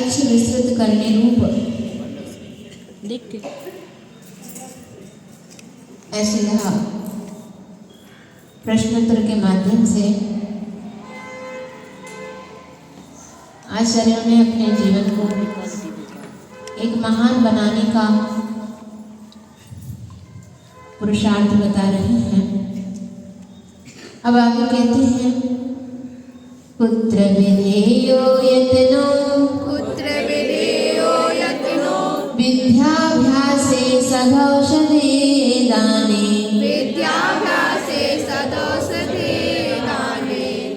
अच्छी विस्तृत करने रूप देख के ऐसे यह प्रश्नोत्तर के माध्यम से आचार्यों ने अपने जीवन को एक महान बनाने का पुरुषार्थ बता रहे हैं। अब आगे कहते हैं, पुत्र विधेयो यत्नो विद्याभ्यासे सदौषधे दाने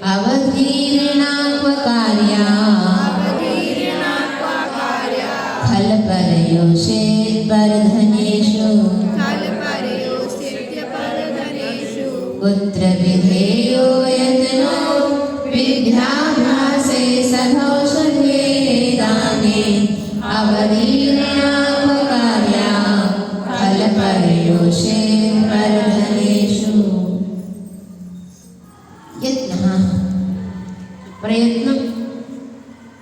अवधीर्णाक्व कार्या खलपरयोषेत् परधनेषु पुत्र विधेयो यत्नो विद्याभ्यासे सदौषधे दाने अवधीर्णाक्व कार्या खलपरयोषेत् परधनेषु। यत्नः प्रयत्न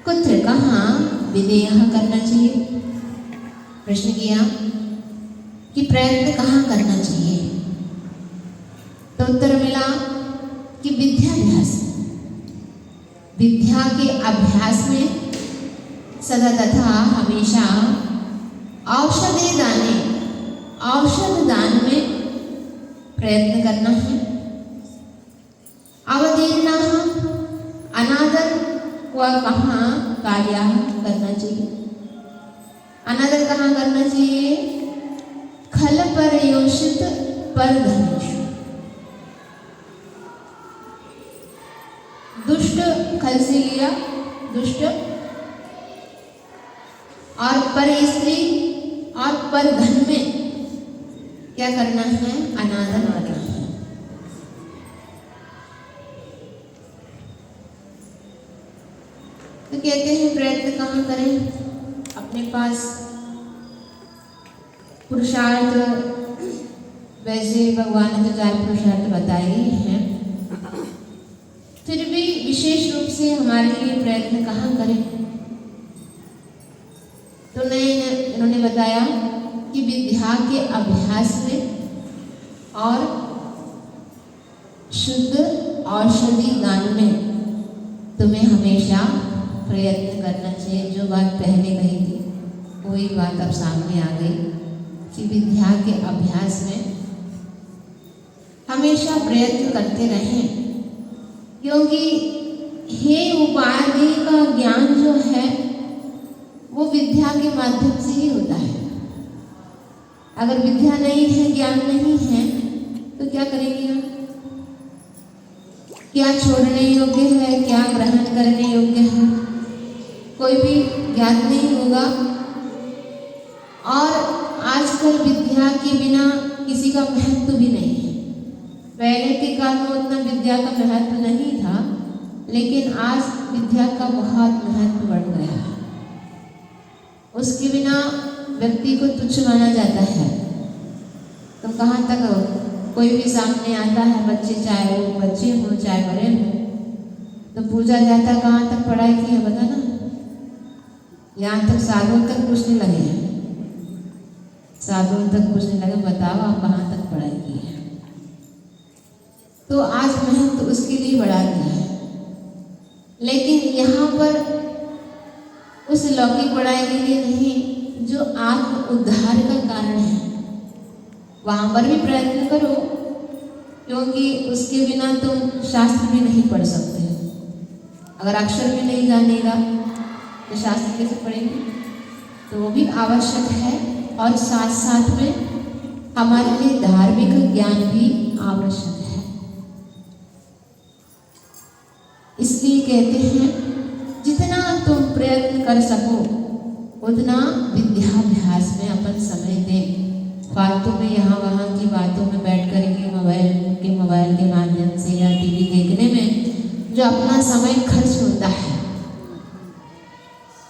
कुत्र कहाँ विधेयः करना चाहिए। प्रश्न किया कि प्रयत्न कहाँ करना चाहिए, तो उत्तर मिला कि विद्याभ्यास, विद्या के अभ्यास में सदा तथा हमेशा औषधे दाने, औषध दान में प्रयत्न करना है। अवधीर्णा अनादर व कहाँ कार्य करना चाहिए। अनादर कहाँ करना चाहिए, खल परयोषित परधनेषु। दुष्ट खल से लिया दुष्ट, और पर स्त्री और पर धन में क्या करना है, अनादर करना है। तो कहते हैं प्रयत्न कहाँ करें, अपने पास पुरुषार्थ, वैसे भगवान ने तो 4 पुरुषार्थ बताए ही हैं, फिर भी विशेष रूप से हमारे लिए प्रयत्न कहाँ करें। तो इन्होंने बताया कि विद्या के अभ्यास में और शुद्ध औषधि दान में तुम्हें हमेशा प्रयत्न करना चाहिए। जो बात पहले कही थी वही बात अब सामने आ गई कि विद्या के अभ्यास में हमेशा प्रयत्न करते रहें, क्योंकि हे उपाधि का ज्ञान जो है वो विद्या के माध्यम से ही होता है। अगर विद्या नहीं है, ज्ञान नहीं है, तो क्या करेंगे हम, क्या छोड़ने योग्य है, क्या ग्रहण करने योग्य है, कोई भी ज्ञान नहीं होगा। और आजकल विद्या के बिना किसी का महत्व भी नहीं है। पहले के काल में उतना विद्या का महत्व नहीं था, लेकिन आज विद्या का बहुत महत्व बढ़ गया है। उसके बिना व्यक्ति को तुच्छ माना जाता है। तो कहाँ तक हो, कोई भी सामने आता है, बच्चे चाहे वो बच्चे हों चाहे बड़े हों, तो पूछा जाता कहाँ तक पढ़ाई की है बता ना। यहाँ तक साधुओं तक पूछने लगे हैं, साधुओं तक पूछने लगे बताओ आप कहाँ तक पढ़ाई की है। तो आज महत्व उसके लिए बढ़ा दिया है। लेकिन यहाँ पर उस लौकिक पढ़ाई के लिए नहीं जो आत्म उद्धार का कारण है, वहाँ पर भी प्रयत्न करो, क्योंकि उसके बिना तुम शास्त्र भी नहीं पढ़ सकते। अगर अक्षर भी नहीं जानेगा तो शास्त्र कैसे पढ़ेंगे। तो वो भी आवश्यक है, और साथ साथ में हमारे लिए धार्मिक ज्ञान भी आवश्यक है। इसलिए कहते हैं जितना तुम प्रयत्न कर सको उतना विद्याभ्यास में अपन समय दें। फालतू में यहाँ वहाँ की बातों में बैठ कर के मोबाइल के माध्यम से या टीवी देखने में जो अपना समय खर्च होता है,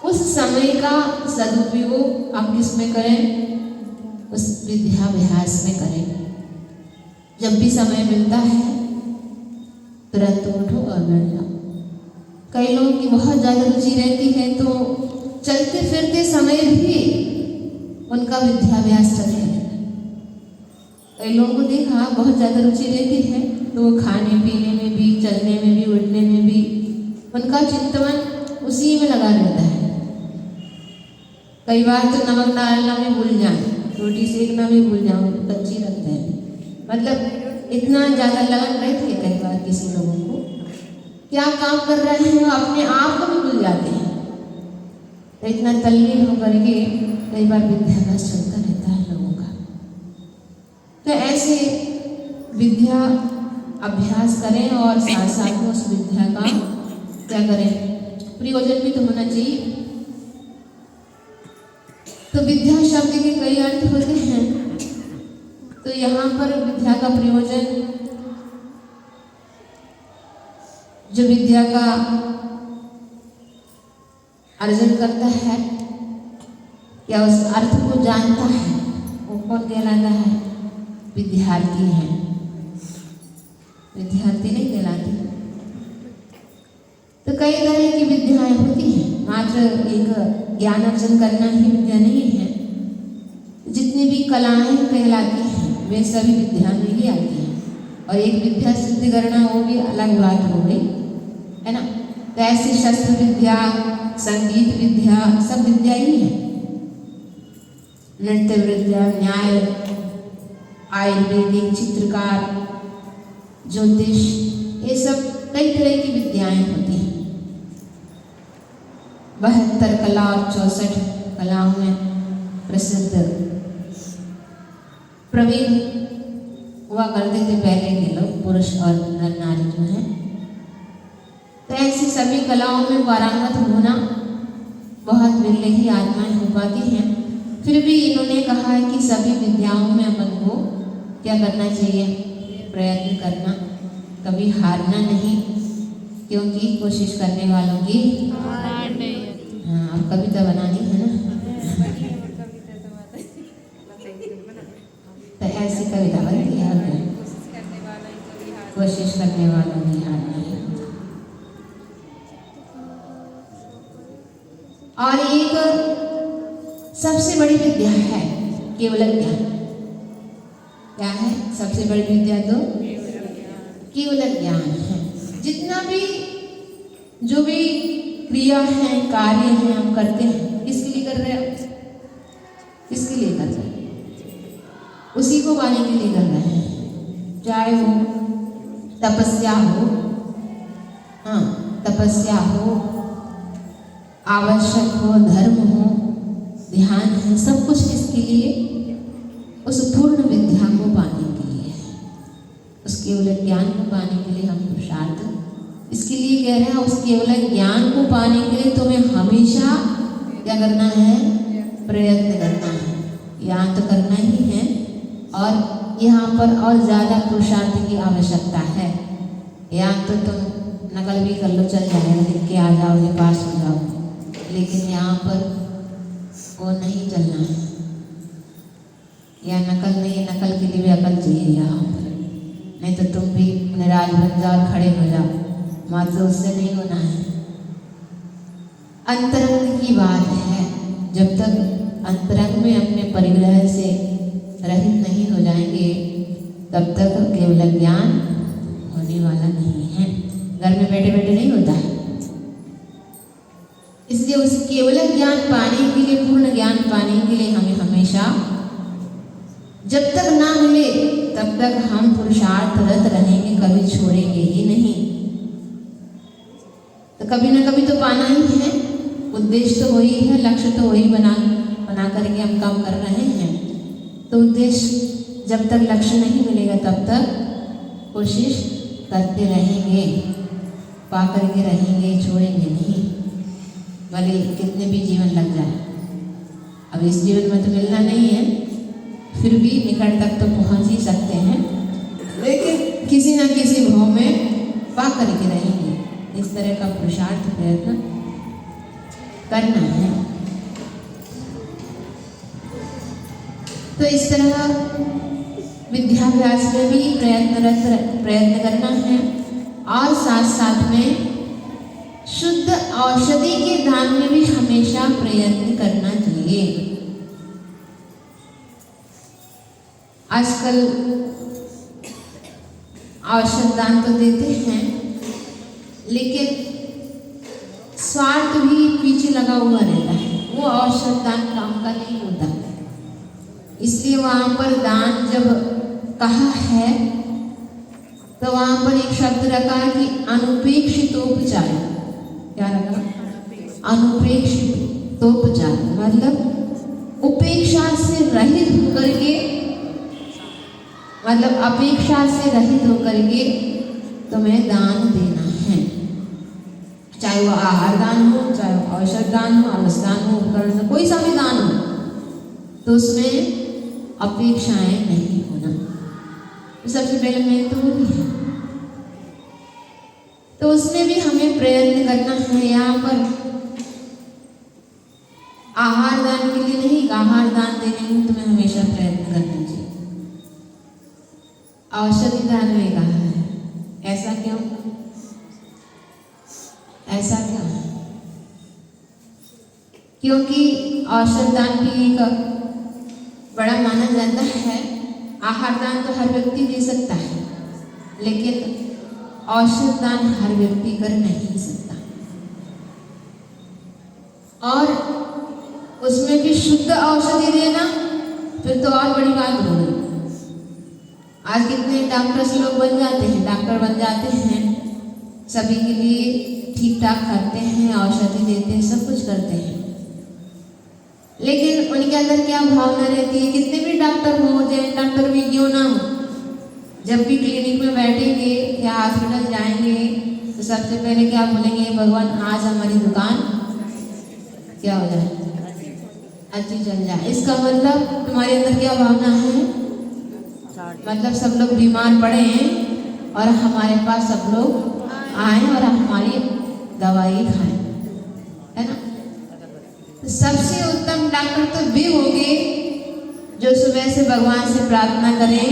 उस समय का सदुपयोग हम किस में करें, उस विद्याभ्यास में करें। जब भी समय मिलता है तुरंत उठो और बैठ जाओ। कई लोगों की बहुत ज़्यादा रुचि रहती है तो फिरते समय भी उनका विद्याभ्यास चलता रहता है। कई लोगों को देखा बहुत ज़्यादा रुचि लेते हैं तो वो खाने पीने में भी, चलने में भी, उठने में भी उनका चिंतन उसी में लगा रहता है। कई बार तो नमक डालना भी भूल जाए, रोटी सेकना भी भूल जाऊँ, कच्ची रखते हैं। मतलब इतना ज़्यादा लगन रहती है कई बार किसी लोगों को, क्या काम कर रहे हैं वो अपने आप को भी भूल जाते हैं। तो इतना तल्लीन होकर के कई बार विद्याभ्यास चलता रहता है लोगों का। तो ऐसे विद्या अभ्यास करें और साथ साथ में उस विद्या का क्या करें, प्रयोजन भी तो होना चाहिए। तो विद्या शब्द के कई अर्थ होते हैं, तो यहाँ पर विद्या का प्रयोजन जो विद्या का अर्जन करता है या उस अर्थ को जानता है वो कौन कहलाता है? विद्यार्थी है। विद्यार्थी नहीं कहलाते। तो कई तरह की विद्याएं होती हैं, मात्र एक ज्ञान अर्जन करना ही विद्या नहीं है। जितनी भी कलाएं कहलाती हैं वे सभी विद्या में ही आती हैं। और एक विद्या सिद्ध करना वो भी अलग बात हो गई, है ना। तो ऐसे शस्त्र विद्या, संगीत विद्या सब विद्या ही है। नृत्य विद्या, न्याय, आयुर्वेदिक, चित्रकार, ज्योतिष, ये सब कई तरह की विद्याएं होती हैं। 72 कला और 64 कलाओं में प्रसिद्ध प्रवीण हुआ करते थे पहले के लोग, पुरुष और नर नारी जो हैं। तो ऐसी सभी कलाओं में पारंगत होना बहुत विरले ही आत्माएं हो पाती हैं। फिर भी इन्होंने कहा है कि सभी विद्याओं में अपन को क्या करना चाहिए? प्रयत्न करना, कभी हारना नहीं, क्योंकि कोशिश करने वालों की हार नहीं होती। हाँ, अब कविता बनानी है ना, तो ऐसी कविता बनती है। कोशिश करने वालों की हार नहीं होती। और एक सबसे बड़ी विद्या है केवल ज्ञान। क्या है सबसे बड़ी विद्या? तो केवल ज्ञान है। जितना भी जो भी क्रिया है, कार्य है हम करते हैं, किसके लिए कर रहे हैं? किसके लिए कर रहे हैं? उसी को पाने के लिए कर रहे हैं। चाहे वो तपस्या हो, हाँ तपस्या हो, आवश्यक हो, धर्म हो, ध्यान है, सब कुछ किसके लिए? उस पूर्ण विद्या को पाने के लिए, उस केवल ज्ञान को पाने के लिए हम पुरुषार्थ इसके लिए कह रहे हैं। उस केवल ज्ञान को पाने के लिए तुम्हें हमेशा क्या करना है? प्रयत्न करना है, याद तो करना ही है। और यहाँ पर और ज़्यादा पुरुषार्थ की आवश्यकता है। याद तो तुम नकल भी कर लो, चल जाएगा, लिख के आ जाओगे, पास हो जाओ, लेकिन यहाँ पर वो नहीं चलना है। या नकल नहीं, नकल के लिए भी अकल चाहिए यहाँ पर, नहीं तो तुम भी निराश बन जाओ और खड़े हो जाओ, मात्र उससे नहीं होना है। अंतरंग की बात है, जब तक अंतरंग में अपने परिग्रह से रहित नहीं हो जाएंगे तब तक केवल ज्ञान होने वाला नहीं है। घर में बैठे बैठे नहीं होता है। इसलिए उस केवल ज्ञान पाने के लिए, पूर्ण ज्ञान पाने के लिए हमें हमेशा जब तक ना मिले तब तक हम पुरुषार्थरत रहेंगे, कभी छोड़ेंगे ही नहीं। तो कभी ना कभी तो पाना ही है। उद्देश्य तो वही है, लक्ष्य तो वही बना करके हम काम कर रहे हैं। तो उद्देश्य जब तक लक्ष्य नहीं मिलेगा तब तक कोशिश करते रहेंगे, पा करके रहेंगे, छोड़ेंगे नहीं, भले कितने भी जीवन लग जाए। अब इस जीवन में तो मिलना नहीं है, फिर भी निकट तक तो पहुंच ही सकते हैं, लेकिन किसी न किसी भाव में पा करके रहेंगे। इस तरह का पुरुषार्थ प्रयत्न करना है। तो इस तरह विद्याभ्यास में भी प्रयत्न करना है और साथ साथ में शुद्ध औषधि के दान में भी हमेशा प्रयत्न प्रयत्न करना चाहिए। आजकल औषध दान तो देते हैं, लेकिन स्वार्थ भी पीछे लगा हुआ रहता है, वो औषध दान काम का नहीं होता। इसलिए वहाँ पर दान जब कहा है तो वहाँ पर एक शब्द रखा है कि अनुपेक्षितोपचार। क्या रखा? अनुपेक्षितोपचार, मतलब उपेक्षा से रहित होकर के, मतलब अपेक्षा से रहित होकर के तुम्हें दान देना है। चाहे वो आहार दान हो, चाहे वो औषध दान हो, अनुष्ठान हो, उपकरण, कोई सा भी दान हो, तो उसमें अपेक्षाएं नहीं होना। तो सबसे पहले मैं तो वही है, तो उसमें भी हमें प्रयत्न करना है। यहाँ पर आहार दान के लिए नहीं, आहार दान देने में तुम्हें हमेशा प्रयत्न करना चाहिए। औषधि दान में कहा है, ऐसा क्यों? ऐसा क्या? क्योंकि औषध दान भी एक बड़ा माना जाता है। आहार दान तो हर व्यक्ति दे सकता है, लेकिन औषध दान हर व्यक्ति कर नहीं सकता। और उसमें भी शुद्ध औषधि देना, फिर तो और बड़ी बात हो गई। आज कितने डॉक्टर से लोग बन जाते हैं, डॉक्टर बन जाते हैं, सभी के लिए ठीक ठाक करते हैं, औषधि देते हैं, सब कुछ करते हैं, लेकिन उनके अंदर क्या भावना रहती है? कितने भी डॉक्टर हो, जैन डॉक्टर भी क्यों ना हो, जब भी क्लिनिक में बैठेंगे या हॉस्पिटल जाएंगे तो सबसे पहले क्या बोलेंगे? भगवान आज हमारी दुकान क्या हो जाए, अच्छी चल जाए। इसका मतलब तुम्हारे अंदर क्या भावना है? मतलब सब लोग बीमार पड़े हैं और हमारे पास सब लोग आए और हमारी दवाई खाएं, है ना? तो सबसे उत्तम डॉक्टर तो वे होंगे जो सुबह से भगवान से प्रार्थना करें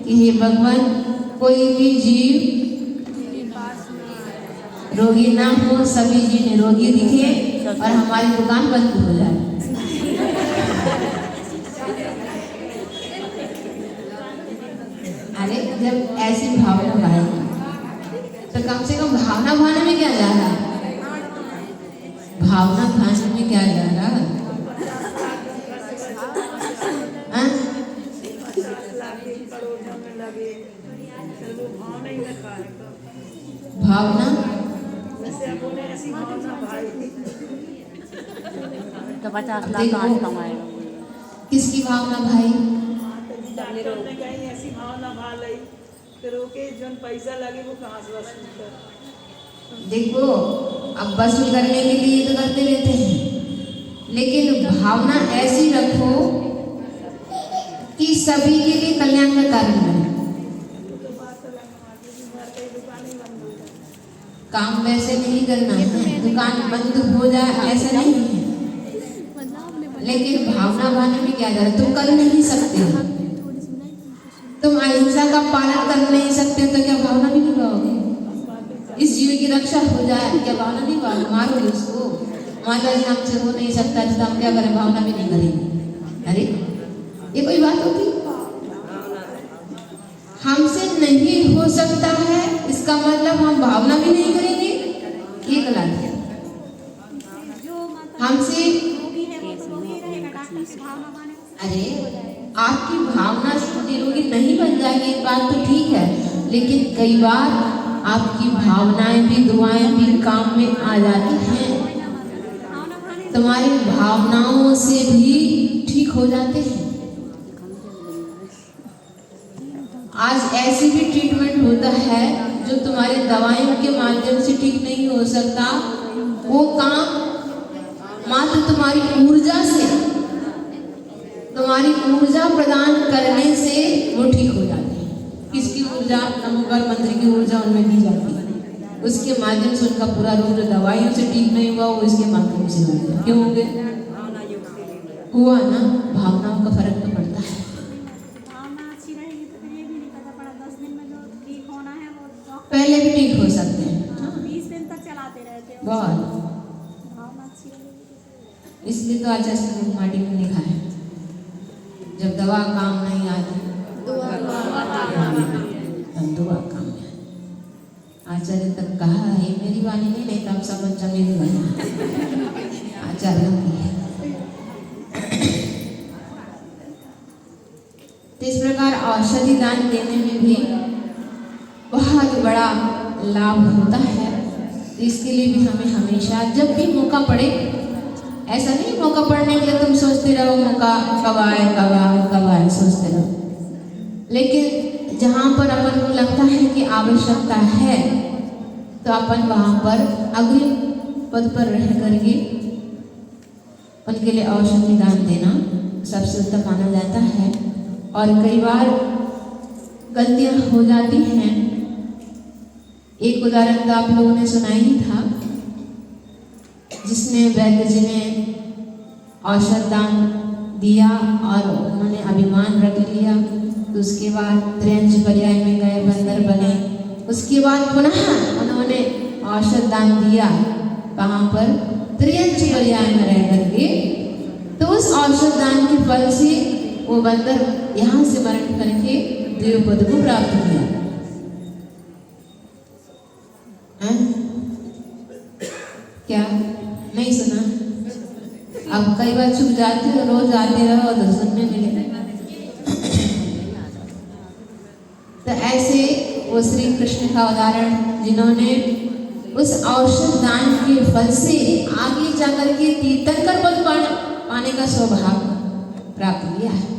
कि हे भगवान, कोई भी जीव रोगी ना हो, सभी जीव निरोगी दिखे और हमारी दुकान बंद हो जाए। अरे जब ऐसी भावना आएगी तो कम से कम भावना भाने में क्या जा रहा है? भावना भाने में क्या जा रहा है? भावना तो 50 लाख कहाँ कमाएगा? किसकी भावना भाई? ऐसी भावना भाल आई तो रोके जो पैसा लगे वो कहाँ से वसूल कर? देखो, अब वसूल करने के लिए तो करते रहते हैं, लेकिन भावना ऐसी रखो कि सभी के लिए कल्याण का कार्य बने। काम वैसे नहीं करना है, दुकान बंद हो जाए ऐसा नहीं है, लेकिन भावना भाने में क्या जा रहा है? तुम कर नहीं सकते हो, तुम अहिंसा का पालन कर नहीं सकते, तो क्या भावना भी नहीं पाओगे? इस जीव की रक्षा हो जाए, क्या भावना नहीं पाओगे? मारोगे उसको, माता जी हमसे हो नहीं सकता तो हम क्या करें? भावना भी नहीं करेंगे। अरे ये कोई बात होती? हमसे नहीं हो सकता है इसका मतलब हम भावना भी नहीं करेंगे, ये गलत है। हमसे अरे आपकी भावना निरोगी नहीं बन जाएगी, एक बात तो ठीक है, लेकिन कई बार आपकी भावनाएं भी, दुआएं भी काम में आ जाती हैं, तुम्हारी भावनाओं से भी ठीक हो जाते हैं। आज ऐसी भी ट्रीटमेंट होता है जो तुम्हारे दवाइयों के माध्यम से ठीक नहीं हो सकता, वो काम मात्र तुम्हारी ऊर्जा से, तुम्हारी ऊर्जा प्रदान करने से वो ठीक हो जाते हैं। किसकी ऊर्जा? नमोकार मंत्र की ऊर्जा उनमें दी जाती है, उसके माध्यम से उनका पूरा रोग जो दवाइयों से ठीक नहीं हुआ वो इसके माध्यम से हो गया। क्यों हो गया? हुआ ना, भावनाओं का फर्क तो पड़ता है। पहले भी ठीक हो सकते हैं, 20 दिन तक चलाते रहते हो। बहुत। इसलिए तो आचार्य ने माटी में लिखा है, जब दवा काम नहीं आती तब दुआ काम में आती। आचार्य तक कहा है, मेरी वाणी नहीं तब सब बच्चा मेरी वाणी आचार्यों की है। तो इस प्रकार औषधि दान देने में भी बहुत बड़ा लाभ होता है। तो इसके लिए भी हमें हमेशा जब भी मौका पड़े, ऐसा नहीं मौका पड़ने के लिए तुम सोचते रहो मौका कब आए कब आए कब आए सोचते रहो, लेकिन जहाँ पर अपन को लगता है कि आवश्यकता है तो अपन वहाँ पर अग्रिम पद पर रह करके उनके लिए औषधि दान देना सबसे उत्तम माना जाता है। और कई बार गलतियाँ हो जाती हैं। एक उदाहरण तो आप लोगों ने सुना ही था, जिसमें वैद्य जी ने औषध दान दिया और उन्होंने अभिमान रख लिया, तो उसके बाद 53 पर्याय में गए बंदर बने। उसके बाद पुनः उन्होंने औषध दान दिया, वहाँ पर 53 पर्याय में रह करके, तो उस औषध दान के फल से वो बंदर यहाँ से मरण करके देव पद को प्राप्त किया। क्या नहीं सुना? अब कई बार चुप जाते हो, रोज आते रहो तो सुनने मिले। तो ऐसे वो श्री कृष्ण का उदाहरण, जिन्होंने उस औषध दान के फल से आगे जाकर के तीर्थंकर पद पाने का सौभाग्य प्राप्त किया है।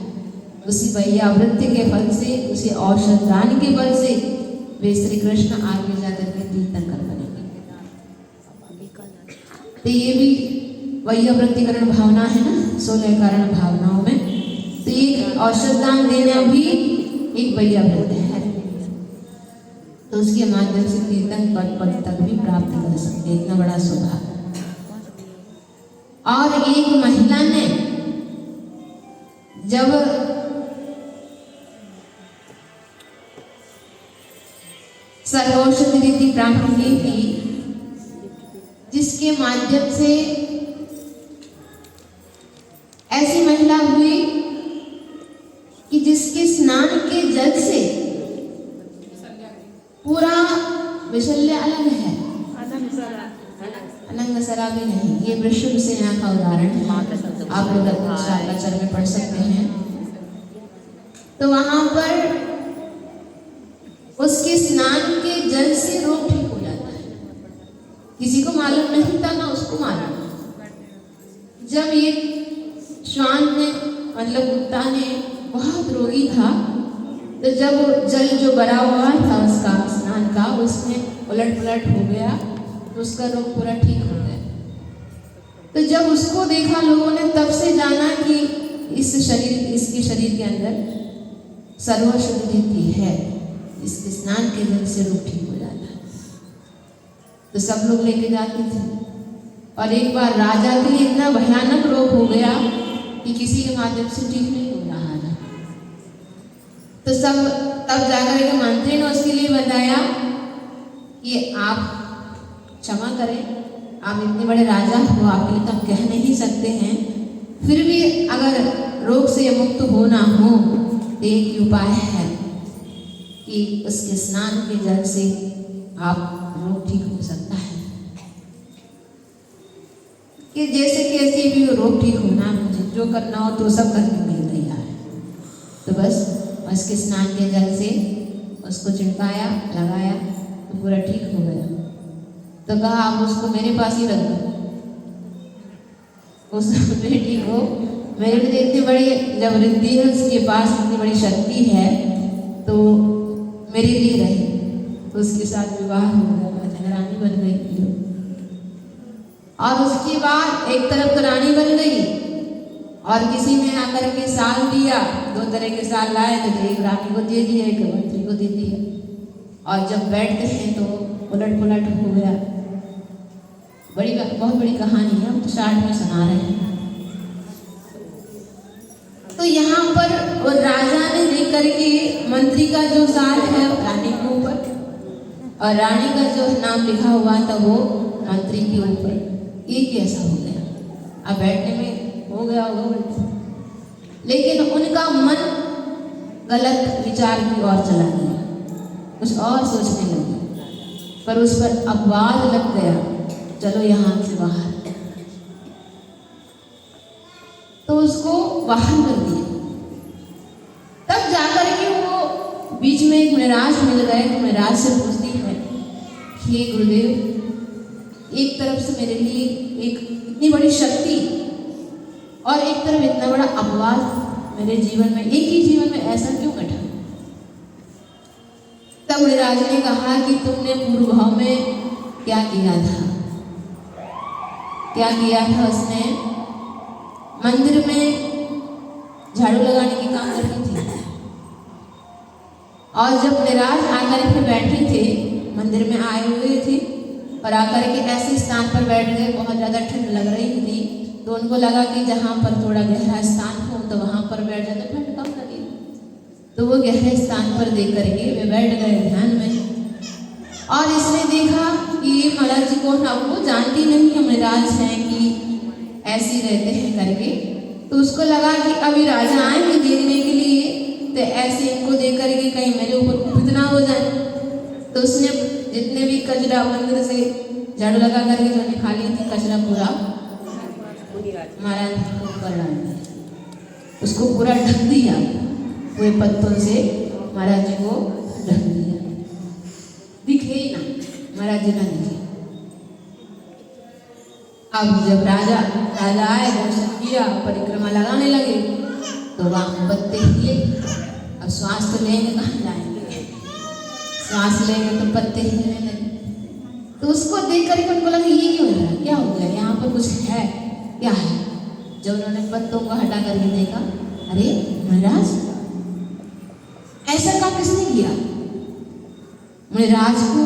उसी वैयावृत्ति के फल से, उसी औषध दान के फल से वे श्री कृष्ण आगे जाकर के तीर्थंकर बनेंगे। तो ये भी वैयावृत्तिकरण भावना है ना, 16 कारण भावनाओं में। तो ये औषध दान देना भी एक वैयावृत्ति है। तो उसके माध्यम से तीर्थन पद तक भी प्राप्त कर सकते, इतना बड़ा सौभाग्य। और एक महिला ने जब सर्वौषधि रीति प्राप्त की थी, जिसके माध्यम से ऐसी महिला हुई कि जिसके स्नान के जल से पूरा विशल्य अलग है, अनंगसरा भी नहीं। ये वृषभ से यहाँ का उदाहरण है, आप लोग शास्त्राचार्य में पढ़ सकते हैं। तो वहां पर उसके स्नान के जल से रोग ठीक हो जाता है। किसी को मालूम नहीं था, ना उसको मालूम। जब ये श्वान ने मतलब कुत्ता ने बहुत रोगी था, तो जब जल जो भरा हुआ था उसका स्नान का, उसमें उलट पुलट हो गया, तो उसका रोग पूरा ठीक हो गया। तो जब उसको देखा लोगों ने, तब से जाना कि इसके शरीर के अंदर सर्वौषधि है, इसके स्नान के जल से रोग ठीक हो जाता है। तो सब लोग लेके जाते थे। और एक बार राजा के लिए इतना भयानक रोग हो गया कि किसी के माध्यम से ठीक नहीं हो रहा था। तो सब तब जाकर के मंत्री ने उसके लिए बताया कि आप क्षमा करें, आप इतने बड़े राजा हो, आपके लिए तो हम कह नहीं सकते हैं, फिर भी अगर रोग से मुक्त होना हो तो एक ही उपाय है कि उसके स्नान के जल से आप रोग ठीक हो सकता है। कि जैसे कैसे भी रोग ठीक होना, मुझे जो करना हो तो सब करने के लिए तैयार है। तो बस उसके स्नान के जल से उसको चिढ़काया, लगाया, तो पूरा ठीक हो गया। तो कहा आप उसको मेरे पास ही रख दो, उस बेटी को मेरे लिए इतनी बड़ी जब वृद्धि है, उसके पास इतनी बड़ी शक्ति है, तो मेरे लिए रहे। तो उसके साथ विवाह हो गया, रानी बन गई। और उसके बाद एक तरफ तो रानी बन गई, और किसी ने आकर के साल दिया, 2 तरह के साल लाए, तो एक रानी को दे दिया, एक मंत्री को दे दिया। और जब बैठते हैं तो उलट पुलट हो गया। बहुत बड़ी कहानी है, हम तो शार्ट में सुना रहे हैं। तो यहाँ पर वो राजा ने देख करके मंत्री का जो साल है रानी के ऊपर, और रानी का जो नाम लिखा हुआ था वो मंत्री के ऊपर, एक ऐसा हो गया। अब बैठने में हो गया होगा उल्टा, लेकिन उनका मन गलत विचार की ओर चला गया, कुछ और सोचने लगे, पर उस पर अपवाद लग गया, चलो यहाँ से बाहर। तो उसको बाहर कर दिया। तब जाकर के वो बीच में एक मुनिराज मिल गए। मुनिराज से पूछती है, हे गुरुदेव, एक तरफ से मेरे लिए एक इतनी बड़ी शक्ति और एक तरफ इतना बड़ा अपवाद मेरे जीवन में, एक ही जीवन में ऐसा क्यों घटा? तब मुनिराज ने कहा कि तुमने पूर्व भाव में क्या किया था? क्या किया था? उसने मंदिर में झाड़ू लगाने की काम करती थी, और जब मुनिराज आकर के बैठे थे, मंदिर में आए हुए थे और आकर के ऐसे स्थान पर बैठ गए, बहुत ज़्यादा ठंड लग रही थी, तो उनको लगा कि जहाँ पर थोड़ा गहरा स्थान हो तो वहाँ पर बैठ जाते, ठंड कम लगी। तो वो गहरे स्थान पर देख करके वे बैठ गए ध्यान में। और इसने देखा कि ये महाराज जी को हम वो जानती नहीं है, मुनिराज हैं कि ऐसे रहते हैं करके, तो उसको लगा कि अभी राजा आएंगे देखने के लिए, तो ऐसे इनको देख करके कहीं मेरे ऊपर कुपित ना हो जाए। तो उसने जितने भी कचरा मंदिर से झाड़ू लगा करके जो निकाली थी, कचरा पूरा महाराज जी को ऊपर डाल दिया, उसको पूरा ढक दिया, पूरे पत्तों से महाराज जी को ढक दिया, दिखे ही ना, महाराज जी ना दिखे। अब जब राजा आए, दर्शन किया, परिक्रमा लगाने लगे, तो वहाँ पत्ते हिले। अब श्वास तो लेंगे, कहाँ जाएंगे? श्वास लेंगे तो पत्ते हिलने लगे। तो उसको देख करके उनको लगा ये क्यों हो रहा है, क्या हो गया, यहाँ पर कुछ है, क्या है? जब उन्होंने पत्तों को हटा करके देखा, अरे महाराज, ऐसा काम किसने किया? मुनिराज को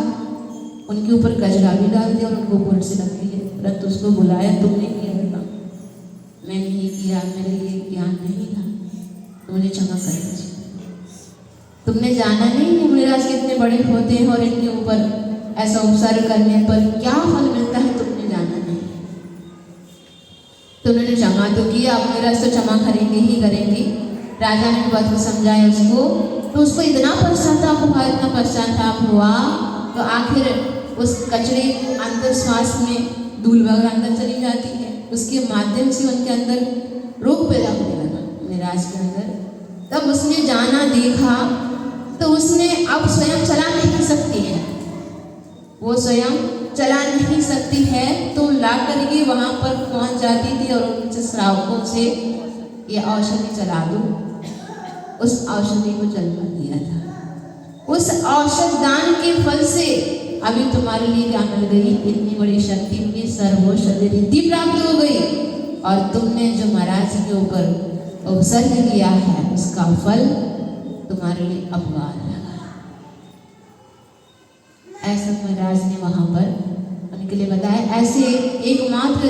उनके ऊपर कचरा भी डाल दिया और उनको ऊपर से रख दिया। तुरंत उसको बुलाया, तुमने किया था? मैंने ये किया, मेरे लिए ज्ञान नहीं था, तो मुझे क्षमा कर दीजिए। तुमने जाना नहीं है मुनिराज कितने बड़े होते हैं और इनके ऊपर ऐसा उपसर्ग करने पर क्या फल मिलता है, तुमने जाना नहीं। तो उन्होंने क्षमा तो किया, मुनिराज तो क्षमा करेंगे ही करेंगे। राजा ने बात को समझाया उसको, तो उसको इतना पश्चाताप हुआ, इतना पश्चाताप हुआ, तो आखिर उस कचरे को अंदर श्वास में धूल वगैरह अंदर चली जाती है, उसके माध्यम से उनके अंदर रोग पैदा होने लगा मुनिराज के अंदर। तब उसने जाना, देखा, तो उसने अब स्वयं चला नहीं सकती है, वो स्वयं चला नहीं सकती है, तो ला करके वहाँ पर पहुँच जाती थी और उनसे श्रावकों से ये औषधि चला दो। उस औषधि को चलवा दिया था। उस औषध दान के फल से अभी तुम्हारे लिए क्या मिल गई? इतनी बड़ी शक्ति की सर्वौषधि रिद्धि प्राप्त हो गई, और तुमने जो महाराज के ऊपर उपसर्ग किया है उसका फल तुम्हारे लिए अपवाद लगा। ऐसा महाराज ने वहां पर उनके लिए बताया। ऐसे एकमात्र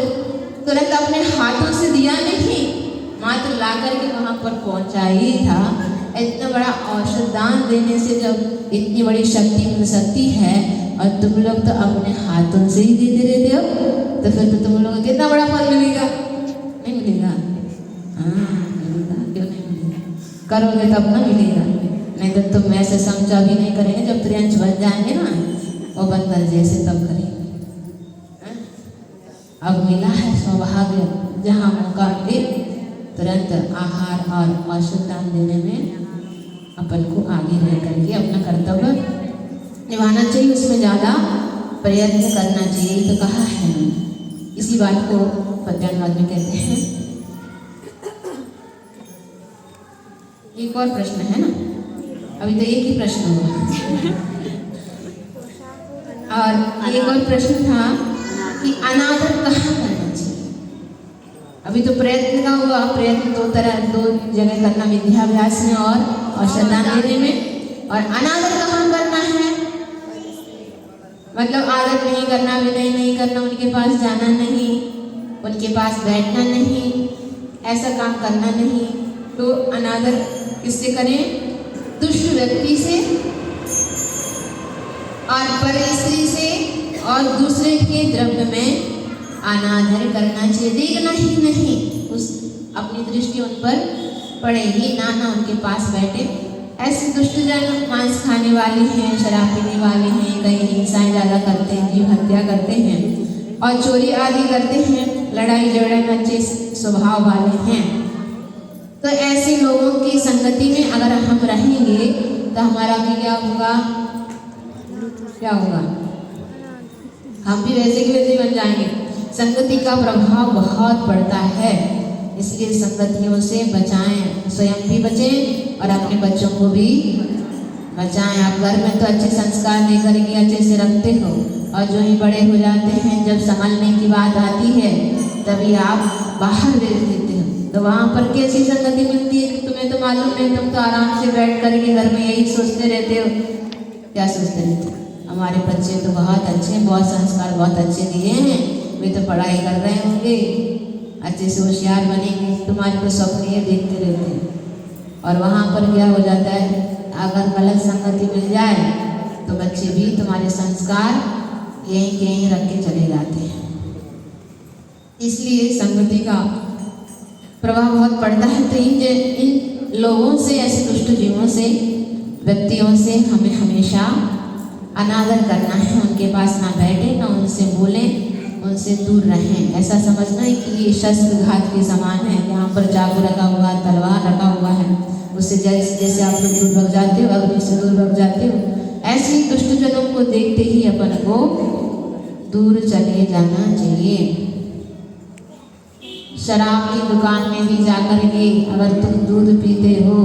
तुरंत अपने हाथों से दिया नहीं, मात्र ला करके वहां पर पहुंचा ही था। इतना बड़ा औषध दान देने से जब इतनी बड़ी शक्ति मिल सकती है, और तुम लोग तो अपने हाथों से ही देते रहते हो, तो फिर तो तुम लोग को कितना बड़ा फल मिलेगा? नहीं मिलेगा? हाँ मिलेगा, क्यों नहीं मिलेगा? करोगे तब ना मिलेगा, नहीं तो तुम ऐसे समझा भी नहीं करेंगे। जब त्रियांश बन जाएंगे ना, वो बंदर जैसे, तब करेंगे। अब मिला है सौभाग्य, जहाँ मौका मिले तुरंत आहार और औषध दान देने में अपन को आगे रह करके अपना कर्तव्य निभाना चाहिए, उसमें ज़्यादा प्रयत्न करना चाहिए। तो कहा है, इसी बात को पद्यानुवाद में कहते हैं। एक और प्रश्न है ना, अभी तो एक ही प्रश्न हुआ। और एक और प्रश्न था कि अनादर कहाँ करना चाहिए। अभी तो प्रयत्न का हुआ, प्रयत्न दो जगह करना, विद्याभ्यास में और औषध दान देने में। और अनादर कहाँ करना है, मतलब आदर नहीं करना, विनय नहीं करना, उनके पास जाना नहीं, उनके पास बैठना नहीं, ऐसा काम करना नहीं। तो अनादर किससे करें? दुष्ट व्यक्ति से और पर स्त्री से और दूसरे के द्रव्य में अनादर करना चाहिए, देखना ही नहीं, उस अपनी दृष्टि उन पर पड़ेगी, ना उनके पास बैठे। ऐसे दुष्टजन मांस खाने वाले हैं, शराब पीने वाले हैं, कई हिंसाएं ज़्यादा करते हैं, जीव हत्या करते हैं और चोरी आदि करते हैं, लड़ाई झगड़े में अच्छे स्वभाव वाले हैं। तो ऐसे लोगों की संगति में अगर हम रहेंगे तो हमारा भी क्या होगा, क्या होगा, हम भी वैसे के वैसे बन जाएंगे। संगति का प्रभाव बहुत पड़ता है, इसलिए संगतियों से बचाएं, स्वयं भी बचें और अपने बच्चों को भी बचाएं। आप घर में तो अच्छे संस्कार देकर के अच्छे से रखते हो और जो ही बड़े हो जाते हैं, जब संभलने की बात आती है तभी आप बाहर भेज देते हो, तो वहाँ पर कैसी संगति मिलती है कि तुम्हें तो मालूम नहीं, तुम तो आराम से बैठ करके घर में यही सोचते रहते हो। क्या सोचते रहते हो? हमारे बच्चे तो बहुत अच्छे हैं, बहुत संस्कार बहुत अच्छे दिए हैं, वे तो पढ़ाई कर रहे होंगे, अच्छे से होशियार बनेंगे, तुम्हारे तो स्वप्न ये देखते रहते हैं। और वहाँ पर क्या हो जाता है, अगर गलत संगति मिल जाए तो बच्चे भी तुम्हारे संस्कार यहीं के यहीं रख के चले जाते हैं। इसलिए संगति का प्रभाव बहुत पड़ता है। तो इन लोगों से, ऐसे दुष्ट जीवों से, व्यक्तियों से हमें हमेशा अनादर करना है, उनके पास ना बैठे, ना उनसे बोलें, उनसे दूर रहें। ऐसा समझना है कि ये शस्त्र घात के समान है, यहाँ पर चाकू रखा हुआ, तलवार रखा हुआ है, उससे जैसे आप लोग दूर भग जाते हो, अग्नि से दूर भग जाते हो, ऐसे ही दुष्टजनों को देखते ही अपन को दूर चले जाना चाहिए। शराब की दुकान में भी जाकर के अगर तुम दूध पीते हो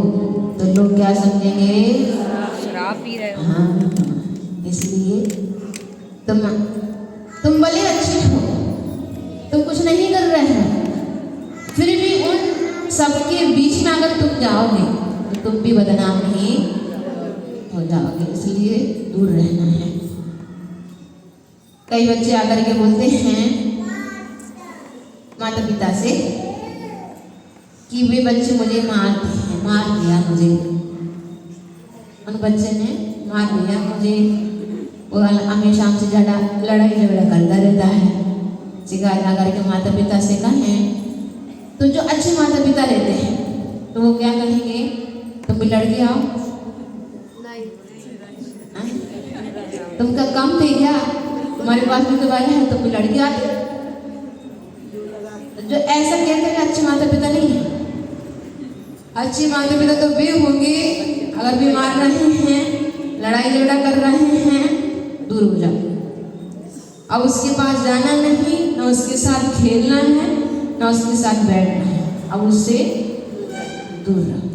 तो लोग क्या समझेंगे, शराब पी रहे हो। हाँ, इसलिए तुम भले अच्छे हो, तुम कुछ नहीं कर रहे हो, फिर भी उन सबके बीच में अगर तुम जाओगे तो तुम भी बदनाम नहीं हो जाओगे, इसलिए दूर रहना है। कई बच्चे आकर के बोलते हैं माता पिता से कि वे बच्चे मुझे मारते हैं, मार दिया मुझे, उन बच्चे ने मार दिया मुझे, वो हमेशा हमसे ज़्यादा लड़ाई झगड़ा करता रहता है। शिकायत ना करके माता पिता से कहें तो जो अच्छे माता पिता रहते हैं तो वो क्या कहेंगे, तुम भी लड़ के आओ, तुमका कम थे क्या, तुम्हारे पास भी तो वाला है, तुम भी लड़ के आते। जो ऐसा कहते हैं अच्छे माता पिता नहीं है। अच्छे माता पिता तो वे होंगे अगर वे मार रहे हैं, लड़ाई झगड़ा कर रहे हैं, दूर हो जाओ। अब उसके पास जाना नहीं, ना उसके साथ खेलना है, ना उसके साथ बैठना है, अब उससे दूर रहो,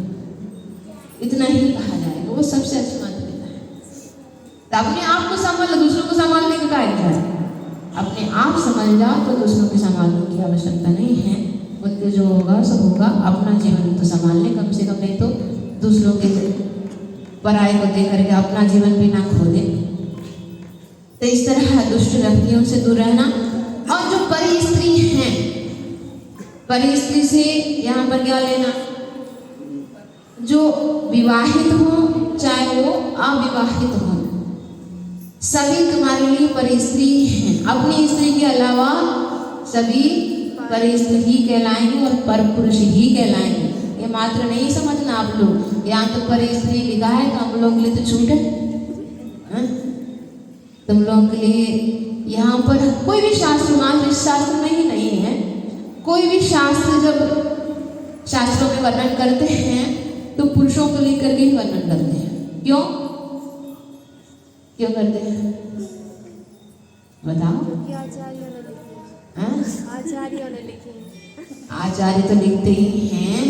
इतना ही कहा जाएगा। वो सबसे अच्छे माता पिता है। तो अपने आप को संभालो, दूसरों को संभालने का क्या है? अपने आप समझ जाओ तो दूसरों की संभालने की आवश्यकता नहीं है। उनके जो होगा सब होगा, अपना जीवन तो संभाल ले कम से कम, नहीं तो दूसरों के पराये को देख करके अपना जीवन भी ना खो दे। तो इस तरह दुष्ट व्यक्तियों से दूर रहना। और जो परी स्त्री हैं, परी स्त्री से यहाँ पर क्या लेना, जो विवाहित हो चाहे वो अविवाहित हो, सभी तुम्हारे लिए परी स्त्री हैं। अपनी स्त्री के अलावा सभी परी स्त्री ही कहलाएंगे और पर पुरुष ही कहलाएंगे। ये मात्र नहीं समझना आप लोग, यहाँ तो परी स्त्री लिखा है तो हम लोग के लिए तो छूट है, तुम लोगों के लिए यहाँ पर कोई भी शास्त्र, मात्र शास्त्र में ही नहीं है, कोई भी शास्त्र जब शास्त्रों में वर्णन करते हैं तो पुरुषों को लेकर के ही वर्णन करते हैं। क्यों करते हैं बताओ? आचार्यों ने लिखे। आचार्य तो लिखते ही हैं।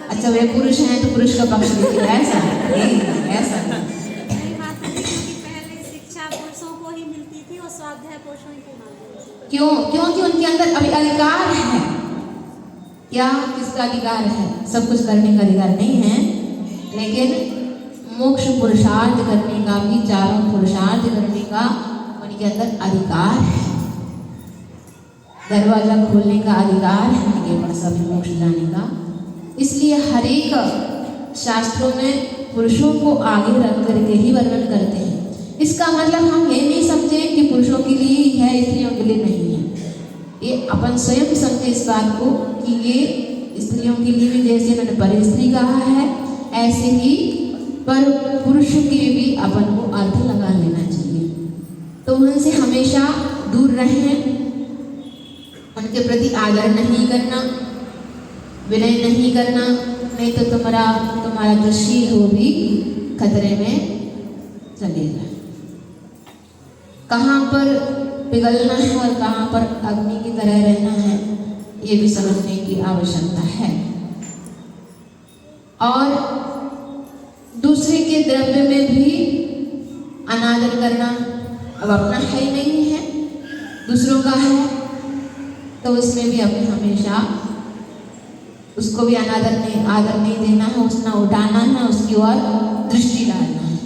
अच्छा, वे पुरुष हैं तो पुरुष का पक्ष लिखे, ऐसा नहीं, ऐसा पहले शिक्षा पुरुषों को ही मिलती थी और स्वाध्याय पुरुषों के माध्यम से। क्यों? क्योंकि उनके अंदर अभी अधिकार है। क्या किसका अधिकार है? सब कुछ करने का अधिकार नहीं है, लेकिन मोक्ष पुरुषार्थ करने का भी, चारों पुरुषार्थ करने का उनके अंदर अधिकार है। दरवाजा खोलने का अधिकार है उनके पास सभी मोक्ष जाने का। इसलिए हर एक शास्त्रों में पुरुषों को आगे रख करके ही वर्णन करते हैं। इसका मतलब हम ये नहीं समझे कि पुरुषों के लिए ही है, स्त्रियों के लिए नहीं है। ये अपन स्वयं समझे इस बात को कि ये स्त्रियों के लिए भी जैसे मैंने पर स्त्री कहा है, ऐसे ही पर पुरुष के भी अपन को अर्थ लगा लेना चाहिए। तो उनसे हमेशा दूर रहें, उनके प्रति आदर नहीं करना, विनय नहीं करना, नहीं तो तुम्हारा जो शील वो भी खतरे में चलेगा। कहाँ पर पिघलना है और कहाँ पर अग्नि की तरह रहना है, ये भी समझने की आवश्यकता है। और दूसरे के द्रव्य में भी अनादर करना, अब अपना है ही नहीं है, दूसरों का है, तो उसमें भी हमें हमेशा उसको भी आदर नहीं देना है, उसना उठाना है, उसकी ओर दृष्टि डालना है।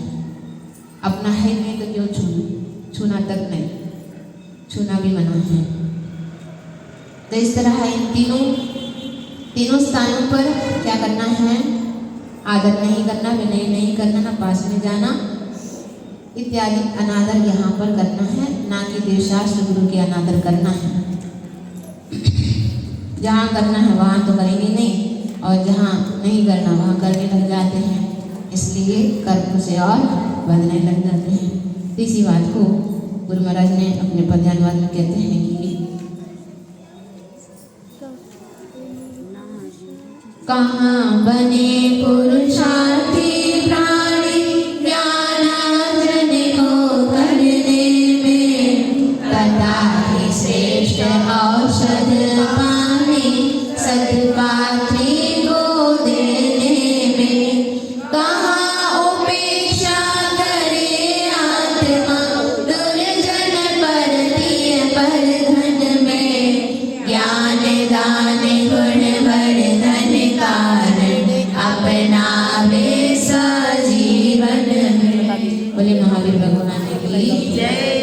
अपना है नहीं तो क्यों छूना तक नहीं, छूना भी मना है। तो इस तरह है, इन तीनों स्थानों पर क्या करना है, आदर नहीं करना, विनय नहीं करना, ना पास में जाना इत्यादि अनादर यहाँ पर करना है, ना कि देवशास्त्र गुरु के अनादर करना है। जहाँ करना है वहाँ तो करेंगे नहीं, और जहाँ नहीं करना वहाँ करने लग जाते हैं, इसलिए कर्म से और बंधने लग जाते हैं। तो इसी बात को गुरु महाराज ने अपने पद्यानुवाद में कहते हैं कि कहाँ बने पुरुषार्थी प्राणी, ज्ञानार्जन को करने में, तथा ही श्रेष्ठ औषध सद्पात्री को देने में। कहाँ उपेक्षा करे आत्मा, दुर्जन परतीय पर धन में, ज्ञान दान गुण वर्धन कारण, अपनावे सजीवन में। बोले महावीर भगवान की जय।